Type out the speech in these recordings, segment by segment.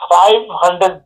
500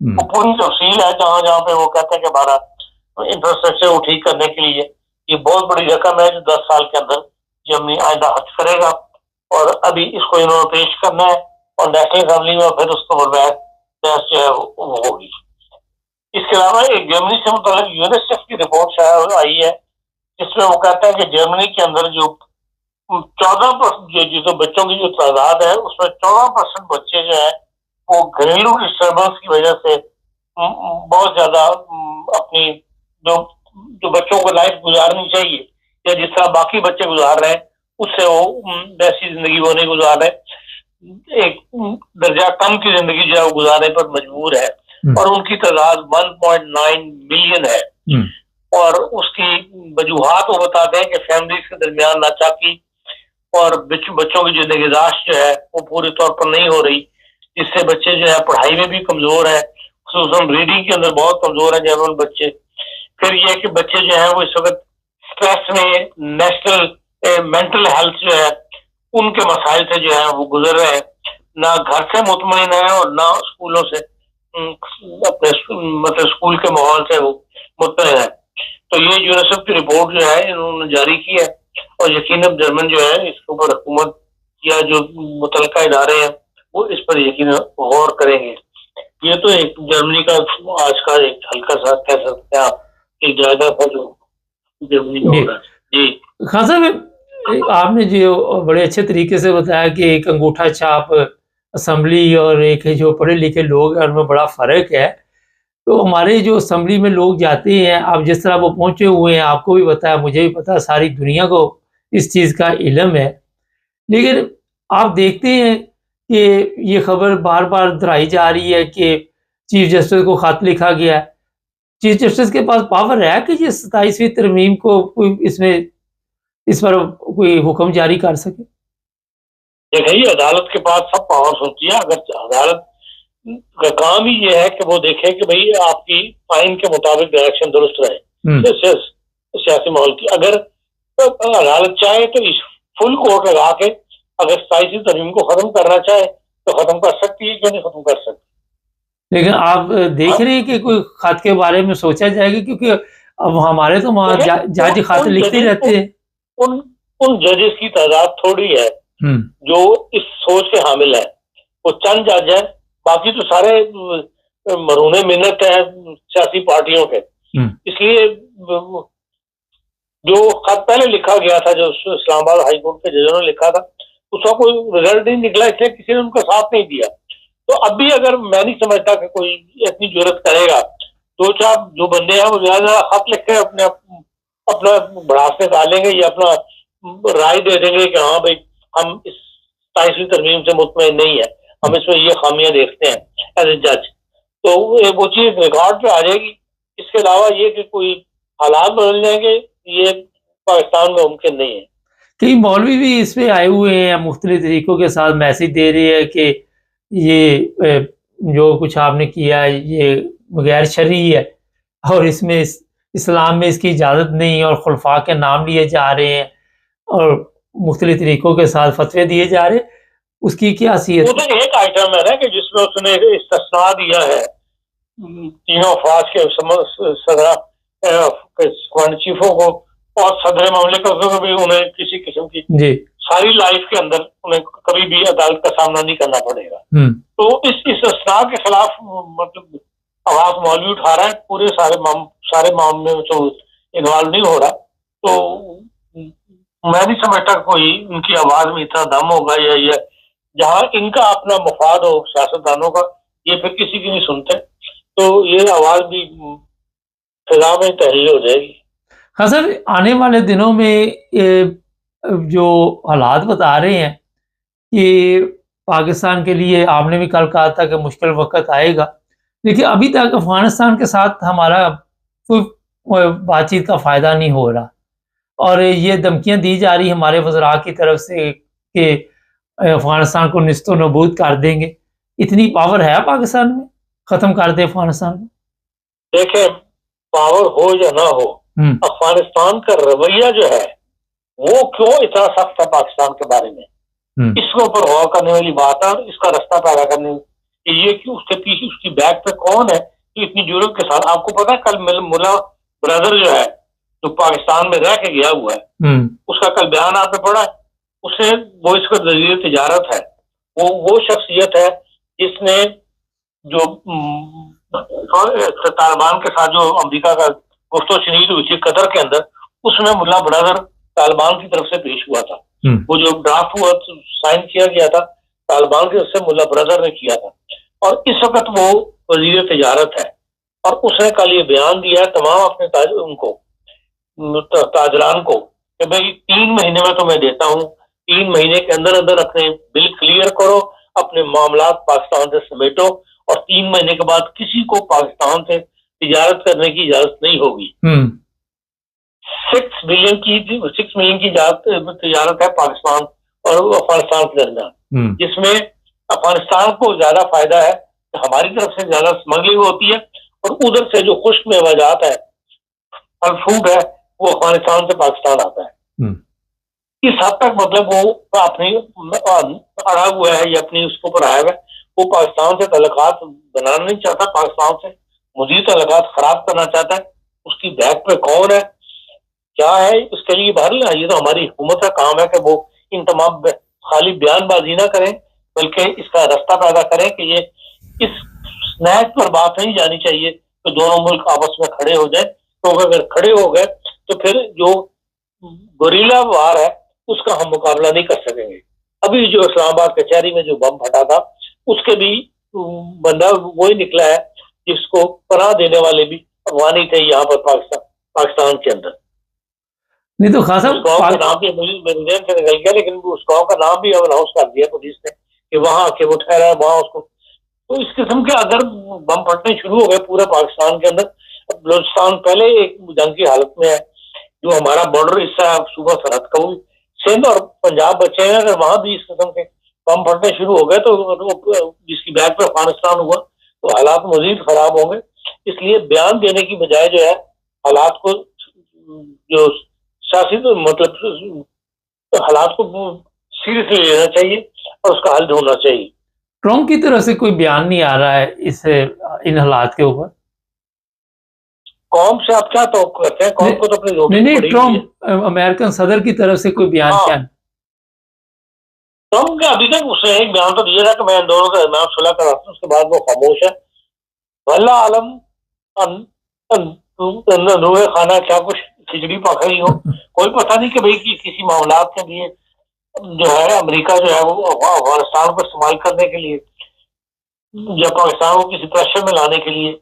وہ پوری تفصیل ہے جہاں جہاں پہ وہ کہتے ہیں کہ ہمارا انفراسٹرکچر کو ٹھیک کرنے کے لیے یہ بہت بڑی رقم ہے جو 10 سال کے اندر جرمنی آئندہ خرچ کرے گا، اور ابھی اس کو انہوں نے پیش کرنا ہے اور نیشنل اسمبلی میں پھر اس کو بحث جو ہے وہ ہوگی۔ اس کے علاوہ ایک جرمنی سے متعلق یونیسیف کی رپورٹ آئی ہے جس میں وہ کہتا ہے کہ جرمنی کے اندر جو 14% جو بچوں کی جو تعداد ہے اس میں 14% بچے جو ہے وہ گھریلو ڈسٹربنس کی وجہ سے بہت زیادہ اپنی جو بچوں کو لائف گزارنی چاہیے یا جس طرح باقی بچے گزار رہے ہیں اس سے وہ ویسی زندگی وہ نہیں گزار رہے، ایک درجہ کم کی زندگی جو ہے وہ گزارنے پر مجبور ہے، اور ان کی تعداد 1.9 ملین ہے، اور اس کی وجوہات وہ بتاتے ہیں کہ فیملیز کے درمیان ناچاکی اور بچوں کی جو نگہداشت جو ہے وہ پورے طور پر نہیں ہو رہی، جس سے بچے جو ہے پڑھائی میں بھی کمزور ہیں، خصوصاً ریڈنگ کے اندر بہت کمزور ہیں جنرل بچے۔ پھر یہ کہ بچے جو ہیں وہ اس وقت اسٹریس میں نیشنل مینٹل ہیلتھ جو ہے ان کے مسائل سے جو ہے وہ گزر رہے ہیں، نہ گھر سے مطمئن ہے اور نہ اسکولوں سے اپنے مطلب اسکول کے ماحول سے وہ مطمئن ہے۔ تو یہ یونیسیف کی رپورٹ جو ہے انہوں نے جاری کی ہے، اور یقیناً جرمن جو ہے اس کے اوپر حکومت یا جو متعلقہ ادارے ہیں وہ اس پر یقیناً غور کریں گے۔ یہ تو ایک جرمنی کا آج کا ایک ہلکا سا کہہ سکتے ہیں آپ ایک جائزہ تھا جو جرمنی میں ہو رہا ہے۔ جی خان صاحب، آپ نے جو بڑے اچھے طریقے سے بتایا کہ ایک انگوٹھا چھاپ اسمبلی اور ایک جو پڑھے لکھے لوگ ہیں ان میں بڑا فرق ہے۔ تو ہمارے جو اسمبلی میں لوگ جاتے ہیں، آپ جس طرح وہ پہنچے ہوئے ہیں، آپ کو بھی پتا ہے، مجھے بھی پتا، ساری دنیا کو اس چیز کا علم ہے، لیکن آپ دیکھتے ہیں کہ یہ خبر بار بار دہرائی جا رہی ہے کہ چیف جسٹس کو خط لکھا گیا ہے۔ چیف جسٹس کے پاس پاور ہے کہ یہ 27ویں ترمیم کو کوئی اس پر کوئی حکم جاری کر سکے؟ دیکھیے، عدالت کے پاس سب پاورز ہوتی ہے۔ اگر عدالت کا کام ہی یہ ہے کہ وہ دیکھے کہ بھئی آپ کی آئین کے مطابق ڈائریکشن درست رہے سیاسی ماحول کی، اگر عدالت چاہے تو اس فل کورٹ لگا کے اگر 27ویں ترمیم کو ختم کرنا چاہے تو ختم کر سکتی ہے، کیوں نہیں ختم کر سکتی؟ لیکن آپ دیکھ رہے ہیں کہ کوئی خط کے بارے میں سوچا جائے گا، کیونکہ اب ہمارے تو وہاں جج خط لکھتے رہتے ہیں۔ ان ججز کی تعداد تھوڑی ہے جو اس سوچ کے حامل ہے، وہ چند جج ہیں، باقی تو سارے مرہون منت ہیں سیاسی پارٹیوں کے۔ اس لیے جو خط پہلے لکھا گیا تھا، جو اسلام آباد ہائی کورٹ کے ججوں نے لکھا تھا، اس کا کوئی رزلٹ نہیں نکلا، اس لیے کسی نے ان کا ساتھ نہیں دیا۔ تو اب بھی اگر میں نہیں سمجھتا کہ کوئی اتنی جرت کرے گا، دو چار جو بندے ہیں وہ زیادہ خط لکھ کے اپنا بڑھاس میں ڈالیں گے یا اپنا رائے دے دیں گے کہ ہاں بھائی ہم اس 27ویں ترمیم سے مطمئن نہیں ہے، ہم اس میں یہ خامیاں دیکھتے ہیں ایز اے جج، تو وہ چیز ریکارڈ پہ آ جائے گی۔ اس کے علاوہ یہ کہ کوئی حالات بدل جائیں گے، یہ پاکستان میں ممکن نہیں ہے۔ کئی مولوی بھی اس پہ آئے ہوئے ہیں، مختلف طریقوں کے ساتھ میسج دے رہے ہیں کہ یہ جو کچھ آپ نے کیا ہے یہ غیر شرعی ہے، اور اس میں اسلام میں اس کی اجازت نہیں، اور خلفاء کے نام لیے جا رہے ہیں اور مختلف طریقوں کے ساتھ فتوے دیے جا رہے ہیں۔ اس کی کیا حیثیت؟ وہ تو ایک آئٹم ہے نا کہ جس میں اس نے استثناء دیا ہے تینوں افواج کے صدر چیفوں کو اور صدر مملکتوں کو بھی، انہیں کسی قسم کی ساری لائف کے اندر انہیں کبھی بھی عدالت کا سامنا نہیں کرنا پڑے گا۔ تو اس استثناء کے خلاف مطلب آواز مولوی اٹھا رہا ہے، پورے سارے معاملے میں تو انوالو نہیں ہو رہا۔ تو میں نہیں سمجھتا کوئی ان کی آواز میں اتنا دم ہوگا، یا یہ جہاں ان کا اپنا مفاد ہو سیاستدانوں کا، یہ پھر کسی کی نہیں سنتے، تو یہ آواز بھی فضا میں تحریر ہو جائے گی۔ ہاں سر، آنے والے دنوں میں جو حالات بتا رہے ہیں کہ پاکستان کے لیے، آپ نے بھی کل کہا تھا کہ مشکل وقت آئے گا، لیکن ابھی تک افغانستان کے ساتھ ہمارا کوئی بات چیت کا فائدہ نہیں ہو رہا، اور یہ دھمکیاں دی جا رہی ہمارے وزراء کی طرف سے کہ افغانستان کو نیست و نابود کر دیں گے۔ اتنی پاور ہے پاکستان میں، ختم کر دے افغانستان میں؟ دیکھیں، پاور ہو یا نہ ہو، افغانستان کا رویہ جو ہے وہ کیوں اتنا سخت ہے پاکستان کے بارے میں، اس کے اوپر غور کرنے والی بات ہے، اور اس کا رستہ پیدا کرنے کہ یہ کہ اس کے پیچھے اس کی بیک پہ کون ہے کہ اتنی جرت کے ساتھ. آپ کو پتا ہے کل ملا برادر جو ہے جو پاکستان میں رہ کے گیا ہوا ہے اس کا کل بیان آپ نے پڑھا ہے. اسے وہ اس کا وزیر تجارت ہے, وہ شخصیت ہے جس نے جو طالبان کے ساتھ جو امریکہ کا گفت و شنید ہوئی تھی قطر کے اندر, اس میں ملا برادر طالبان کی طرف سے پیش ہوا تھا. وہ جو ڈرافٹ ہوا سائن کیا گیا تھا طالبان کی طرف سے ملا برادر نے کیا تھا, اور اس وقت وہ وزیر تجارت ہے. اور اس نے کل یہ بیان دیا ہے تمام اپنے تاجران کو کہ بھائی 3 مہینے میں تو میں دیتا ہوں, 3 مہینے کے اندر اندر اپنے بل کلیئر کرو, اپنے معاملات پاکستان سے سمیٹو, اور 3 مہینے کے بعد کسی کو پاکستان سے تجارت کرنے کی اجازت نہیں ہوگی. 6 ملین کی تجارت ہے پاکستان اور افغانستان کے درمیان, جس میں افغانستان کو زیادہ فائدہ ہے کہ ہماری طرف سے زیادہ اسمگلنگ ہوتی ہے, اور ادھر سے جو خشک میوجات ہے پھل فروٹ ہے وہ افغانستان سے پاکستان آتا ہے. اس حد تک مطلب وہ اپنی اڑا ہوا ہے یا اپنی اس کے اوپر آیا ہوا ہے, وہ پاکستان سے تعلقات بنانا نہیں چاہتا, پاکستان سے مزید تعلقات خراب کرنا چاہتا ہے. اس کی بیک پہ کون ہے کیا ہے اس کے لیے بہرحال یہ تو ہماری حکومت کا کام ہے کہ وہ ان تمام خالی بیان بازی نہ کریں, بلکہ اس کا راستہ پیدا کریں کہ یہ اس نہج پر بات نہیں جانی چاہیے کہ دونوں ملک آپس میں کھڑے ہو جائیں, کیونکہ اگر کھڑے ہو گئے تو پھر جو گوریلا وار ہے اس کا ہم مقابلہ نہیں کر سکیں گے. ابھی جو اسلام آباد کچہری میں جو بم پھٹا تھا اس کے بھی بندہ وہی نکلا ہے جس کو پناہ دینے والے بھی افغانی تھے یہاں پر پاکستان کے اندر. نہیں تو خاصا اس گاؤں کا نام بھی میوزیم سے نکل گیا, لیکن اس گاؤں کا نام بھی اناؤنس کر دیا پولیس نے کہ وہاں کہ وہ ٹھہرا ہے وہاں اس کو. تو اس قسم کے اگر بم پھٹنے شروع ہو گئے پورے پاکستان کے اندر, بلوچستان پہلے ایک جنگ کی حالت میں ہے, جو ہمارا بارڈر حصہ ہے صوبہ سرحد کا, وہ سندھ اور پنجاب بچے ہیں, اگر وہاں بھی اس قسم کے بم پھٹنے شروع ہو گئے تو جس کی بیک پہ افغانستان ہوا تو حالات مزید خراب ہوں گے. اس لیے بیان دینے کی بجائے جو ہے حالات کو جو سیاسی مطلب حالات کو سیریسلی لینا چاہیے اور اس کا حل ڈھونڈنا چاہیے. ٹرمپ کی طرف سے کوئی بیان نہیں آ رہا ہے ان حالات کے اوپر. قوم سے آپ کیا توقع کرتے ہیں؟ قوم کو تو اپنی روٹی نہیں, ٹرمپ امریکن صدر کی طرف سے کوئی بیان کیا نہیں؟ ٹرمپ کا ابھی تک اس نے ایک بیان تو دیا تھا کہ میں ان دونوں کا درمیان صلح کر رہا ہوں, اس کے بعد وہ خاموش ہے. واللہ عالم روح خانہ کیا کچھ کھچڑی پک رہی ہو, کوئی پتہ نہیں کہ بھائی کسی معاملات کے لیے جو ہے امریکہ جو ہے وہ افغانستان کو استعمال کرنے کے لیے یا پاکستان کو کسی پریشر میں لانے کے لیے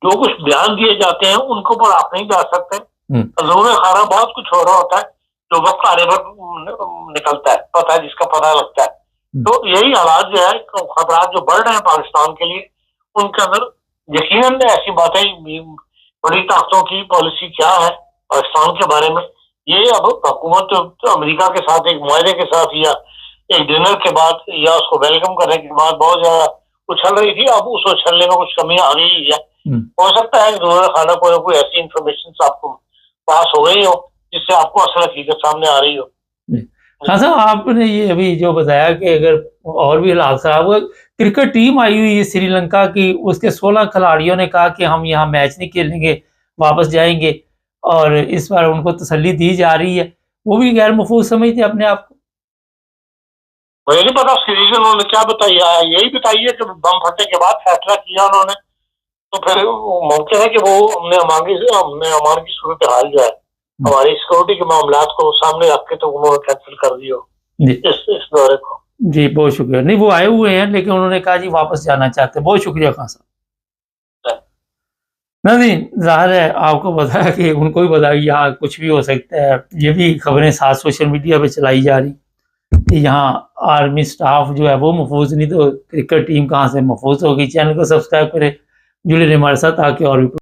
جو کچھ بیان دیے جاتے ہیں ان کے اوپر آپ نہیں جا سکتے. روح خانہ بہت کچھ ہو رہا ہوتا ہے جو وقت آنے پر نکلتا ہے, پتہ ہے جس کا پتہ لگتا ہے. تو یہی حالات جو ہے خطرات جو بڑھ رہے ہیں پاکستان کے لیے, ان کے اندر یقیناً ایسی باتیں بڑی طاقتوں کی پالیسی کیا ہے پاکستان کے بارے میں, یہ اب حکومت امریکہ کے ساتھ ایک معاہدے کے ساتھ یا ایک ڈنر کے بعد یا اس کو ویلکم کرنے کے بعد بہت زیادہ اچھل رہی تھی, اب اس اچھلنے میں کچھ کمی آ گئی ہے. ہو سکتا ہے روح خانہ کوئی ایسی انفارمیشن آپ کو پاس ہو گئی ہو جس سے آپ کو اصل حقیقت سامنے آ رہی ہو. ہاں صاحب, آپ نے یہ ابھی جو بتایا کہ اگر اور بھی حالات خراب ہوا, کرکٹ ٹیم آئی ہوئی ہے سری لنکا کی, اس کے 16 کھلاڑیوں نے کہا کہ ہم یہاں میچ نہیں کھیلیں گے, واپس جائیں گے, اور اس بار ان کو تسلی دی جا رہی ہے. وہ بھی غیر محفوظ سمجھتے اپنے آپ کو. مجھے نہیں پتا اس کی ریزن انہوں نے کیا بتایا ہے, یہی بتائیے کہ بم پھٹنے کے بعد فیصلہ کیا انہوں نے, تو پھر ممکن ہے کہ وہ ہم نے امان کی صورتحال جو ہے ہماری سیکورٹی کے معاملات کو سامنے رکھ کے تو انہوں نے کینسل کر دیا اس دورے کو. جی بہت شکریہ. نہیں وہ آئے ہوئے ہیں لیکن انہوں نے کہا جی واپس جانا چاہتے ہیں. بہت شکریہ خان صاحب. نہیں ظاہر ہے آپ کو بتایا کہ ان کو بھی بتایا کہ یہاں کچھ بھی ہو سکتا ہے. یہ بھی خبریں ساتھ سوشل میڈیا پہ چلائی جا رہی کہ یہاں آرمی سٹاف جو ہے وہ محفوظ نہیں, تو کرکٹ ٹیم کہاں سے محفوظ ہوگی. چینل کو سبسکرائب کریں, جڑے رہے ہمارے ساتھ تاکہ اور بھی